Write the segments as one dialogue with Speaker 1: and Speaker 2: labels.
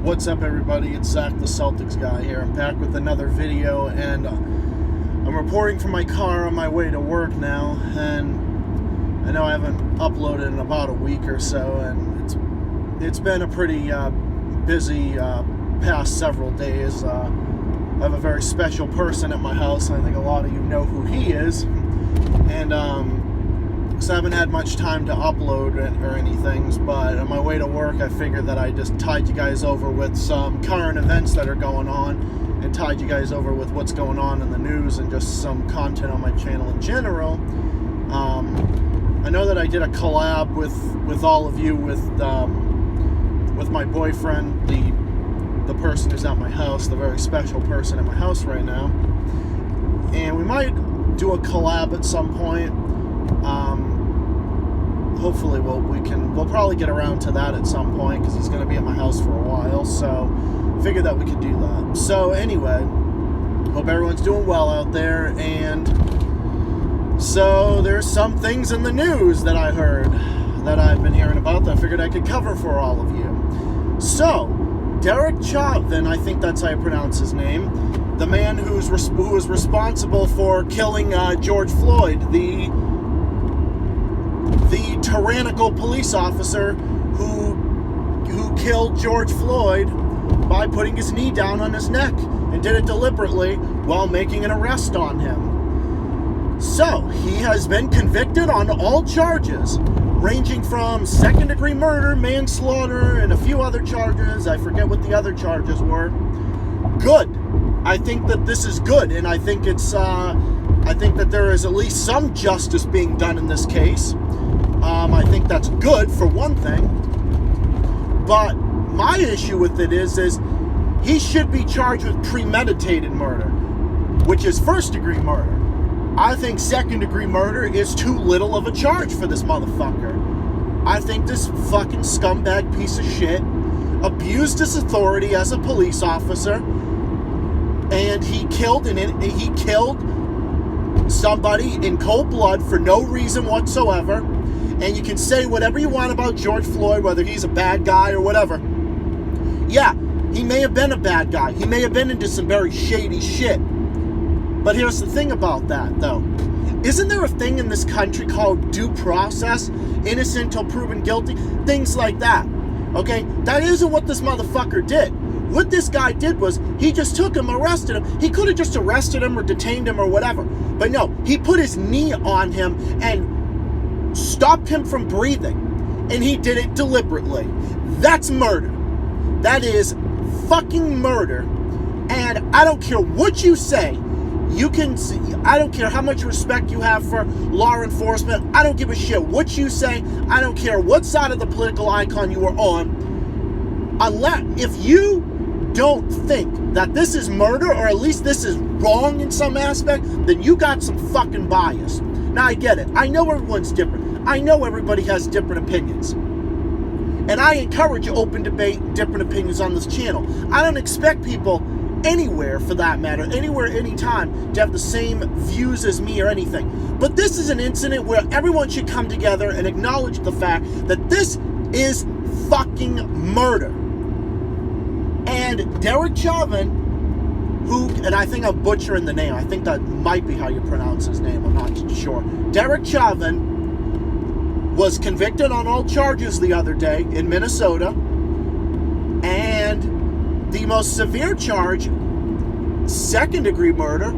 Speaker 1: What's up, everybody? It's Zach, the Celtics guy here. I'm back with another video, and I'm reporting from my car on my way to work now. And I know I haven't uploaded in about a week or so, and it's been a pretty busy past several days. I have a very special person at my house, and I think a lot of you know who he is. And so I haven't had much time to upload or anything, but on my way to work, I figured that I just tied you guys over with some current events that are going on, and tied you guys over with what's going on in the news and just some content on my channel in general. I know that I did a collab with all of you with my boyfriend, the person who's at my house, the very special person at my house right now, and we might do a collab at some point. Hopefully we'll probably get around to that at some point, because he's going to be at my house for a while, so figured that we could do that. So anyway, hope everyone's doing well out there. And so there's some things in the news that I heard that I've been hearing about that I figured I could cover for all of you. So Derek Chauvin, I think that's how you pronounce his name, the man who was responsible for killing George Floyd, the tyrannical police officer who killed George Floyd by putting his knee down on his neck, and did it deliberately while making an arrest on him. So he has been convicted on all charges, ranging from second-degree murder, manslaughter, and a few other charges. I forget what the other charges were. Good. I think that this is good, and I think I think that there is at least some justice being done in this case. I think that's good, for one thing. But my issue with it is he should be charged with premeditated murder, which is first-degree murder. I think second-degree murder is too little of a charge for this motherfucker. I think this fucking scumbag piece of shit abused his authority as a police officer, and he killed somebody in cold blood for no reason whatsoever. And you can say whatever you want about George Floyd, whether he's a bad guy or whatever. Yeah, he may have been a bad guy. He may have been into some very shady shit. But here's the thing about that, though. Isn't there a thing in this country called due process? Innocent till proven guilty? Things like that. Okay? That isn't what this motherfucker did. What this guy did was, he just took him, arrested him. He could have just arrested him or detained him or whatever. But no, he put his knee on him and stopped him from breathing. And he did it deliberately. That's murder. That is fucking murder. And I don't care what you say. I don't care how much respect you have for law enforcement. I don't give a shit what you say. I don't care what side of the political icon you are on. If you don't think that this is murder, or at least this is wrong in some aspect, then you got some fucking bias. Now, I get it. I know everyone's different. I know everybody has different opinions. And I encourage open debate, different opinions on this channel. I don't expect people anywhere, for that matter, anywhere, anytime, to have the same views as me or anything. But this is an incident where everyone should come together and acknowledge the fact that this is fucking murder. And Derek Chauvin, and I think I'm butchering the name. I think that might be how you pronounce his name. I'm not sure. Derek Chauvin was convicted on all charges the other day in Minnesota. And the most severe charge, second-degree murder,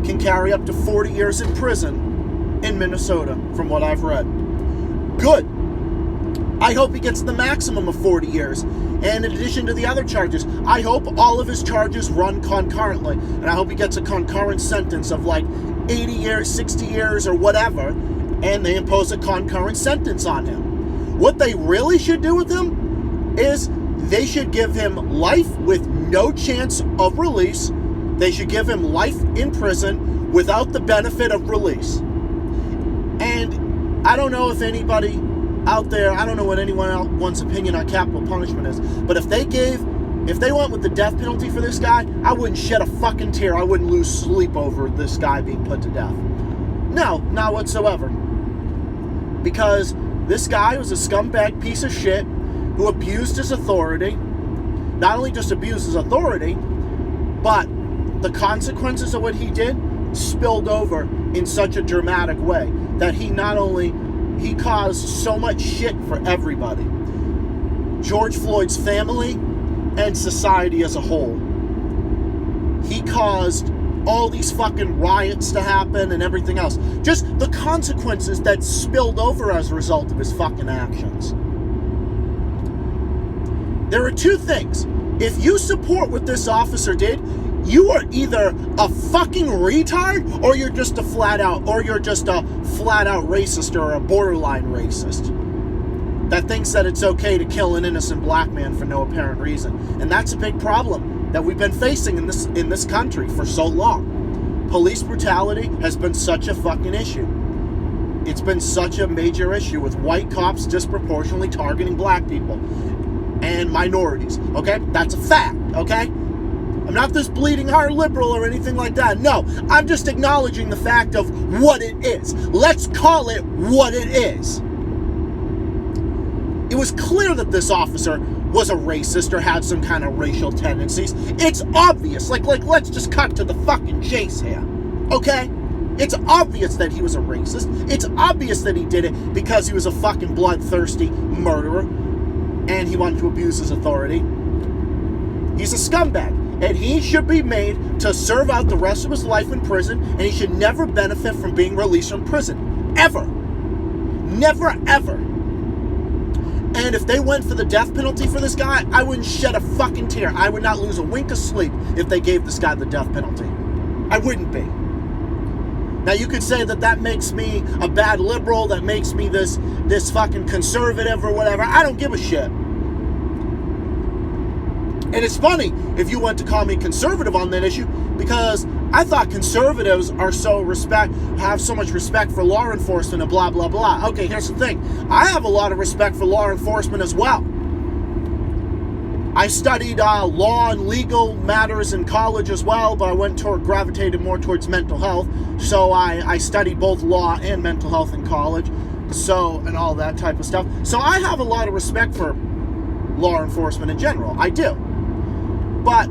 Speaker 1: can carry up to 40 years in prison in Minnesota, from what I've read. Good. I hope he gets the maximum of 40 years. And in addition to the other charges, I hope all of his charges run concurrently. And I hope he gets a concurrent sentence of like 80 years, 60 years, or whatever. And they impose a concurrent sentence on him. What they really should do with him is they should give him life with no chance of release. They should give him life in prison without the benefit of release. And I don't know if anybody out there, I don't know what anyone's opinion on capital punishment is, but if they went with the death penalty for this guy, I wouldn't shed a fucking tear. I wouldn't lose sleep over this guy being put to death. No, not whatsoever. Because this guy was a scumbag piece of shit who abused his authority, not only just abused his authority, but the consequences of what he did spilled over in such a dramatic way that he caused so much shit for everybody. George Floyd's family and society as a whole. He caused all these fucking riots to happen and everything else. Just the consequences that spilled over as a result of his fucking actions. There are two things. If you support what this officer did, you are either a fucking retard or you're just a flat out racist or a borderline racist that thinks that it's okay to kill an innocent black man for no apparent reason. And that's a big problem that we've been facing in this country for so long. Police brutality has been such a fucking issue. It's been such a major issue with white cops disproportionately targeting black people and minorities, okay? That's a fact, okay? I'm not this bleeding heart liberal or anything like that. No, I'm just acknowledging the fact of what it is. Let's call it what it is. It was clear that this officer was a racist or had some kind of racial tendencies. It's obvious. Like let's just cut to the fucking chase here, okay? It's obvious that he was a racist. It's obvious that he did it because he was a fucking bloodthirsty murderer and he wanted to abuse his authority. He's a scumbag. And he should be made to serve out the rest of his life in prison, and he should never benefit from being released from prison. Ever. Never, ever. And if they went for the death penalty for this guy, I wouldn't shed a fucking tear. I would not lose a wink of sleep if they gave this guy the death penalty. I wouldn't be. Now, you could say that makes me a bad liberal, that makes me this fucking conservative or whatever. I don't give a shit. And it's funny if you went to call me conservative on that issue, because I thought conservatives have so much respect for law enforcement and blah, blah, blah. Okay, here's the thing. I have a lot of respect for law enforcement as well. I studied law and legal matters in college as well, but I gravitated more towards mental health. So I studied both law and mental health in college, and all that type of stuff. So I have a lot of respect for law enforcement in general. I do. But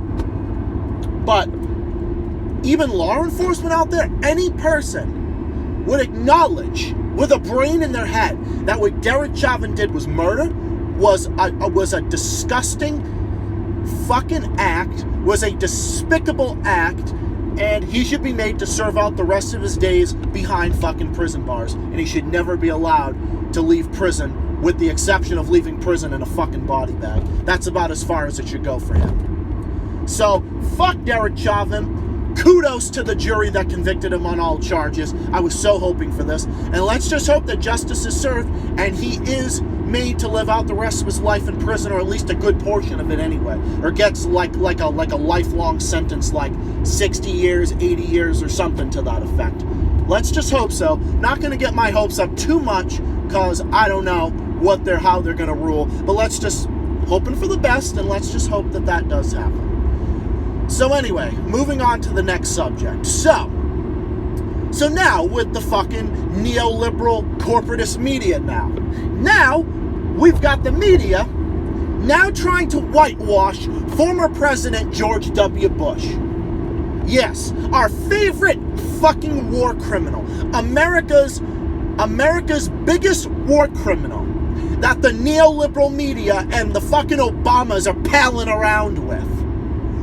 Speaker 1: even law enforcement out there, any person would acknowledge with a brain in their head that what Derek Chauvin did was murder, was a disgusting fucking act, was a despicable act, and he should be made to serve out the rest of his days behind fucking prison bars, and he should never be allowed to leave prison, with the exception of leaving prison in a fucking body bag. That's about as far as it should go for him. So, fuck Derek Chauvin. Kudos to the jury that convicted him on all charges. I was so hoping for this. And let's just hope that justice is served and he is made to live out the rest of his life in prison, or at least a good portion of it anyway. Or gets like a lifelong sentence, like 60 years, 80 years, or something to that effect. Let's just hope so. Not going to get my hopes up too much, because I don't know how they're going to rule. But let's just hoping for the best, and let's just hope that does happen. So anyway, moving on to the next subject. So now with the fucking neoliberal corporatist media now we've got the media now trying to whitewash former President George W. Bush. Yes, our favorite fucking war criminal, America's biggest war criminal that the neoliberal media and the fucking Obamas are palling around with.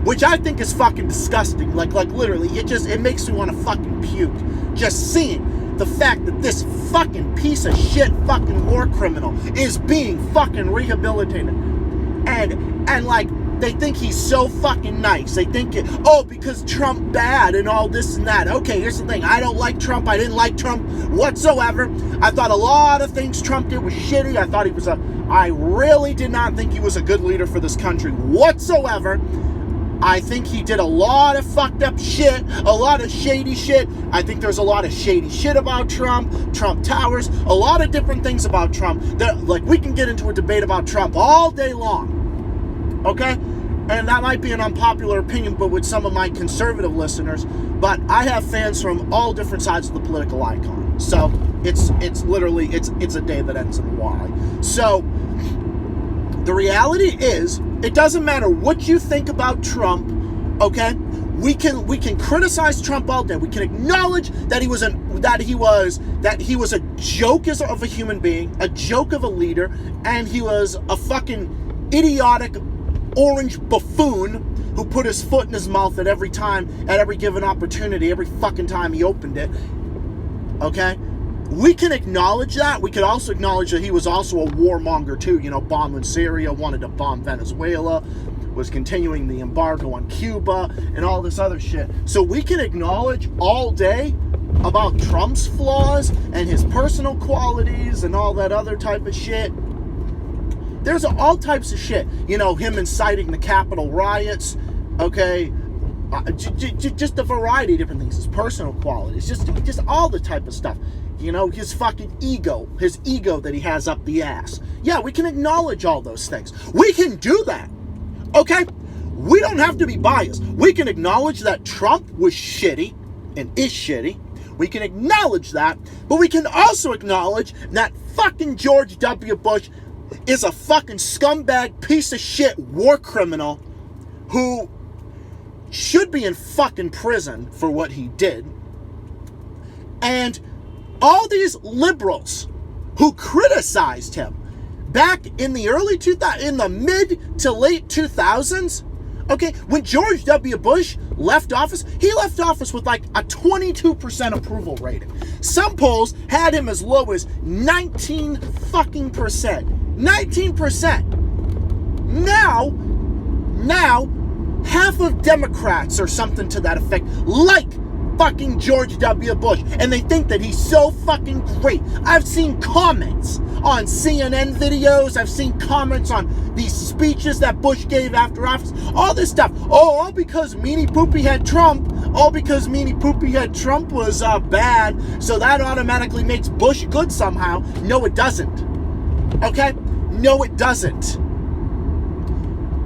Speaker 1: Which I think is fucking disgusting. Like literally, it makes me want to fucking puke. Just seeing the fact that this fucking piece of shit fucking war criminal is being fucking rehabilitated. And like, they think he's so fucking nice. They think, because Trump bad and all this and that. Okay, here's the thing. I don't like Trump. I didn't like Trump whatsoever. I thought a lot of things Trump did was shitty. I really did not think he was a good leader for this country whatsoever. I think he did a lot of fucked up shit, a lot of shady shit. I think there's a lot of shady shit about Trump Towers, a lot of different things about Trump. We can get into a debate about Trump all day long, okay? And that might be an unpopular opinion, but with some of my conservative listeners, but I have fans from all different sides of the political icon. So it's literally a day that ends in Y. So The reality is, it doesn't matter what you think about Trump, okay? We can criticize Trump all day. We can acknowledge that he was a joke of a human being, a joke of a leader, and he was a fucking idiotic orange buffoon who put his foot in his mouth at every given opportunity, every fucking time he opened it. Okay? We can acknowledge that. We could also acknowledge that he was also a warmonger too. You know, bombing Syria, wanted to bomb Venezuela, was continuing the embargo on Cuba, and all this other shit. So we can acknowledge all day about Trump's flaws and his personal qualities and all that other type of shit. There's all types of shit. You know, him inciting the Capitol riots, okay? Just a variety of different things. His personal qualities, just all the type of stuff. You know, his fucking ego, that he has up the ass. Yeah, we can acknowledge all those things. We can do that. Okay? We don't have to be biased. We can acknowledge that Trump was shitty and is shitty. We can acknowledge that, but we can also acknowledge that fucking George W. Bush is a fucking scumbag piece of shit war criminal who should be in fucking prison for what he did. And all these liberals who criticized him back in the in the mid to late 2000s, okay, when George W. Bush left office, he left office with like a 22% approval rating. Some polls had him as low as 19 fucking percent. 19%. Now, half of Democrats or something to that effect like fucking George W. Bush, and they think that he's so fucking great. I've seen comments on CNN videos. I've seen comments on these speeches that Bush gave after office. All this stuff. Oh, all because Meanie Poopy had Trump. All because Meanie Poopy had Trump was bad. So that automatically makes Bush good somehow. No, it doesn't. Okay? No, it doesn't.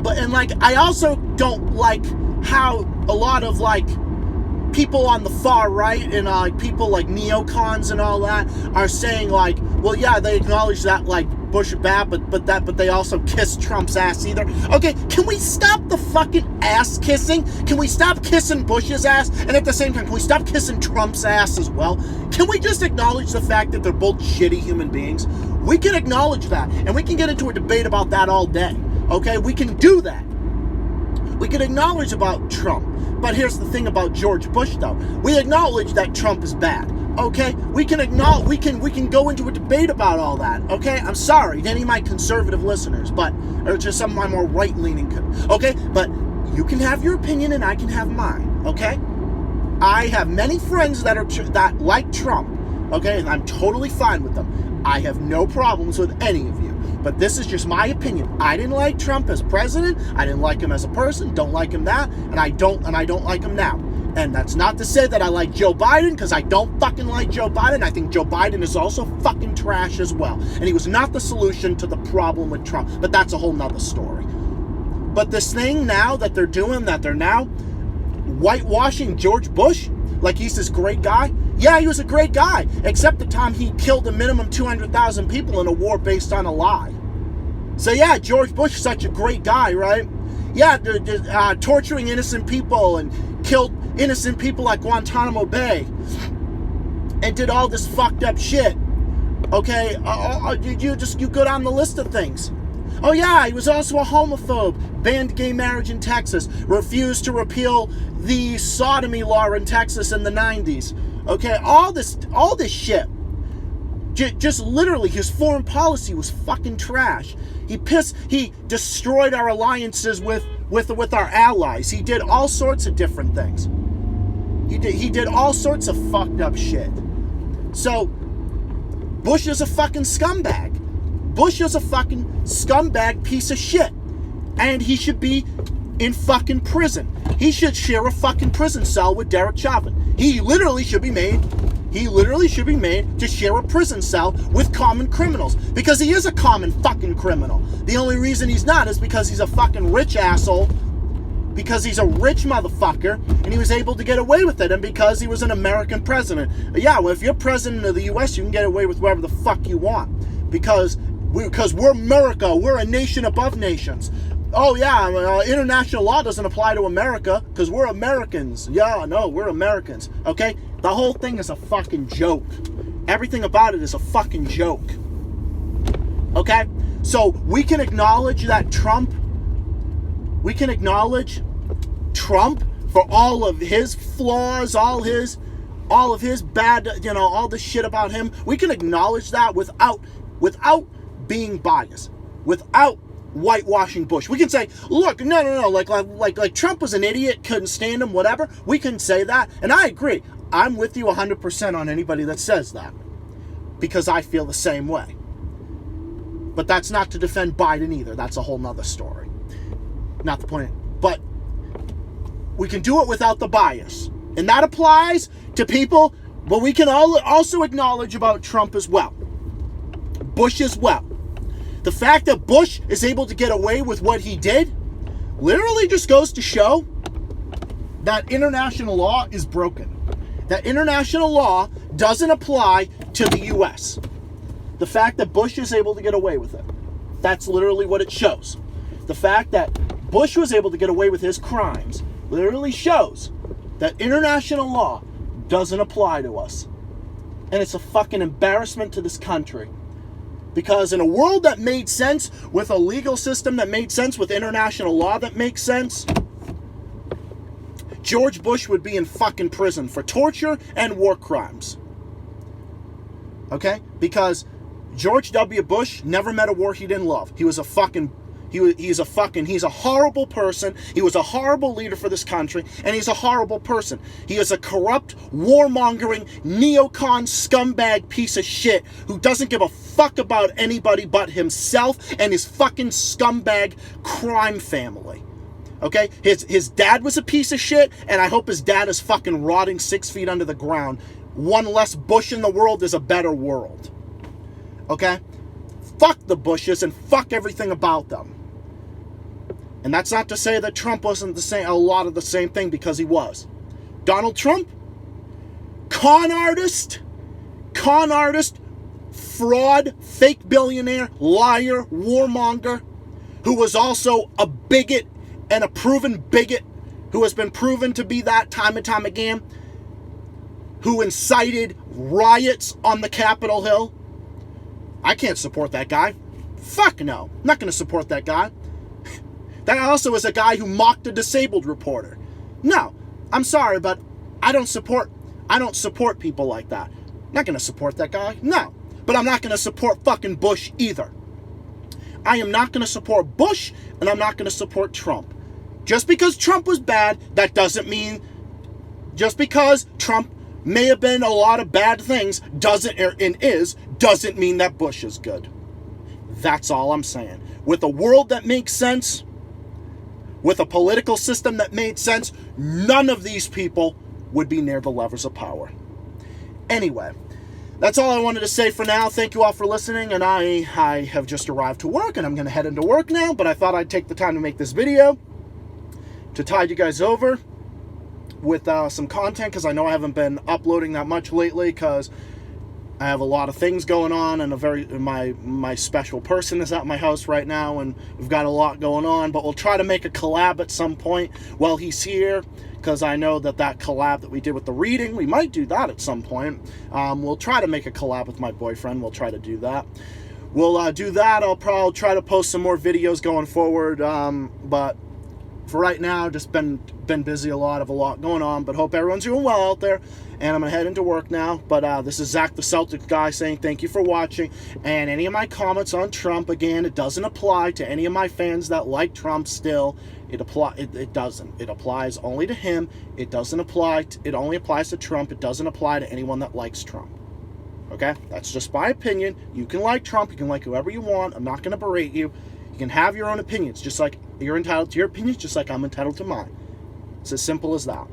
Speaker 1: But, and like, I also don't like how a lot of like people on the far right and people like neocons and all that are saying like, well, yeah, they acknowledge that like Bush is bad, but they also kiss Trump's ass either. Okay, can we stop the fucking ass kissing? Can we stop kissing Bush's ass? And at the same time, can we stop kissing Trump's ass as well? Can we just acknowledge the fact that they're both shitty human beings? We can acknowledge that, and we can get into a debate about that all day. Okay, we can do that. We can acknowledge about Trump. But here's the thing about George Bush, though. We acknowledge that Trump is bad. Okay? We can acknowledge, we can go into a debate about all that. Okay? I'm sorry to any of my conservative listeners, or to some of my more right-leaning. Okay? But you can have your opinion and I can have mine. Okay? I have many friends that like Trump. Okay? And I'm totally fine with them. I have no problems with any of you. But this is just my opinion. I didn't like Trump as president. I didn't like him as a person. Don't like him that. And I don't like him now. And that's not to say that I like Joe Biden, because I don't fucking like Joe Biden. I think Joe Biden is also fucking trash as well. And he was not the solution to the problem with Trump. But that's a whole nother story. But this thing now that they're doing, that they're now whitewashing George Bush like he's this great guy. Yeah, he was a great guy, except the time he killed a minimum 200,000 people in a war based on a lie. So yeah, George Bush is such a great guy, right? Yeah, torturing innocent people and killed innocent people at Guantanamo Bay and did all this fucked up shit. Okay, you go down the list of things. Oh yeah, he was also a homophobe, banned gay marriage in Texas, refused to repeal the sodomy law in Texas in the 90s. Okay, all this shit. Just literally, his foreign policy was fucking trash. He destroyed our alliances with our allies. He did all sorts of different things. He did all sorts of fucked up shit. So, Bush is a fucking scumbag. Bush is a fucking scumbag piece of shit. And he should be in fucking prison. He should share a fucking prison cell with Derek Chauvin. He literally should be made to share a prison cell with common criminals. Because he is a common fucking criminal. The only reason he's not is because he's a fucking rich asshole. Because he's a rich motherfucker. And he was able to get away with it. And because he was an American president. Yeah, well, if you're president of the U.S., you can get away with whatever the fuck you want. Because Because we're America. We're a nation above nations. Oh, yeah, international law doesn't apply to America because we're Americans. Yeah, no, we're Americans. Okay? The whole thing is a fucking joke. Everything about it is a fucking joke. Okay? So we can acknowledge that we can acknowledge Trump for all of his flaws, all of his bad, all the shit about him. We can acknowledge that without being biased, without whitewashing Bush. We can say, look, no, like Trump was an idiot, couldn't stand him, whatever. We can say that, and I agree. I'm with you 100% on anybody that says that, because I feel the same way. But that's not to defend Biden either. That's a whole nother story. Not the point. But we can do it without the bias. And that applies to people, but we can also acknowledge about Trump as well. Bush as well. The fact that Bush is able to get away with what he did literally just goes to show that international law is broken. That international law doesn't apply to the U.S. The fact that Bush is able to get away with it. That's literally what it shows. The fact that Bush was able to get away with his crimes literally shows that international law doesn't apply to us. And it's a fucking embarrassment to this country. Because in a world that made sense, with a legal system that made sense, with international law that makes sense, George Bush would be in fucking prison for torture and war crimes. Okay? Because George W. Bush never met a war he didn't love. He was a fucking... He's a horrible person. He was a horrible leader for this country, and he's a horrible person. He is a corrupt, warmongering, neocon, scumbag piece of shit who doesn't give a fuck about anybody but himself and his fucking scumbag crime family. Okay? His dad was a piece of shit, and I hope his dad is fucking rotting 6 feet under the ground. One less Bush in the world is a better world. Okay? Fuck the Bushes and fuck everything about them. And that's not to say that Trump wasn't a lot of the same thing, because he was. Donald Trump, con artist, fraud, fake billionaire, liar, warmonger, who was also a bigot and a proven bigot, who has been proven to be that time and time again, who incited riots on the Capitol Hill. I can't support that guy. Fuck no. I'm not going to support that guy. That also is a guy who mocked a disabled reporter. No, I'm sorry, but I don't support people like that. I'm not going to support that guy. No. But I'm not going to support fucking Bush either. I am not going to support Bush, and I'm not going to support Trump. Just because Trump was bad, that doesn't mean... Just because Trump may have been a lot of bad things, doesn't mean that Bush is good. That's all I'm saying. With a world that makes sense, with a political system that made sense, none of these people would be near the levers of power. Anyway, that's all I wanted to say for now. Thank you all for listening, and I have just arrived to work, and I'm going to head into work now, but I thought I'd take the time to make this video to tide you guys over with some content, because I know I haven't been uploading that much lately, because I have a lot of things going on, and my special person is at my house right now, and we've got a lot going on, but we'll try to make a collab at some point while he's here, because I know that collab that we did with the reading, we might do that at some point. We'll try to make a collab with my boyfriend. We'll try to do that. We'll do that. I'll probably try to post some more videos going forward, but for right now, just been busy, a lot going on, but hope everyone's doing well out there. And I'm going to head into work now. But this is Zach the Celtics guy saying thank you for watching. And any of my comments on Trump, again, it doesn't apply to any of my fans that like Trump still. It doesn't. It applies only to him. It only applies to Trump. It doesn't apply to anyone that likes Trump. Okay? That's just my opinion. You can like Trump. You can like whoever you want. I'm not going to berate you. You can have your own opinions, just like you're entitled to your opinions, just like I'm entitled to mine. It's as simple as that.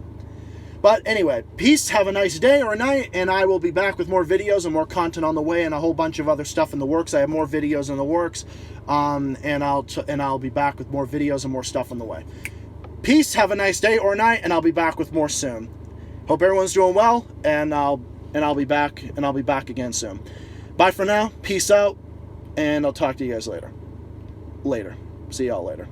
Speaker 1: But anyway, peace, have a nice day or a night, and I will be back with more videos and more content on the way, and a whole bunch of other stuff in the works. I have more videos in the works, and I'll be back with more videos and more stuff on the way. Peace, have a nice day or night, and I'll be back with more soon. Hope everyone's doing well, and I'll be back again soon. Bye for now. Peace out. And I'll talk to you guys later. See y'all later.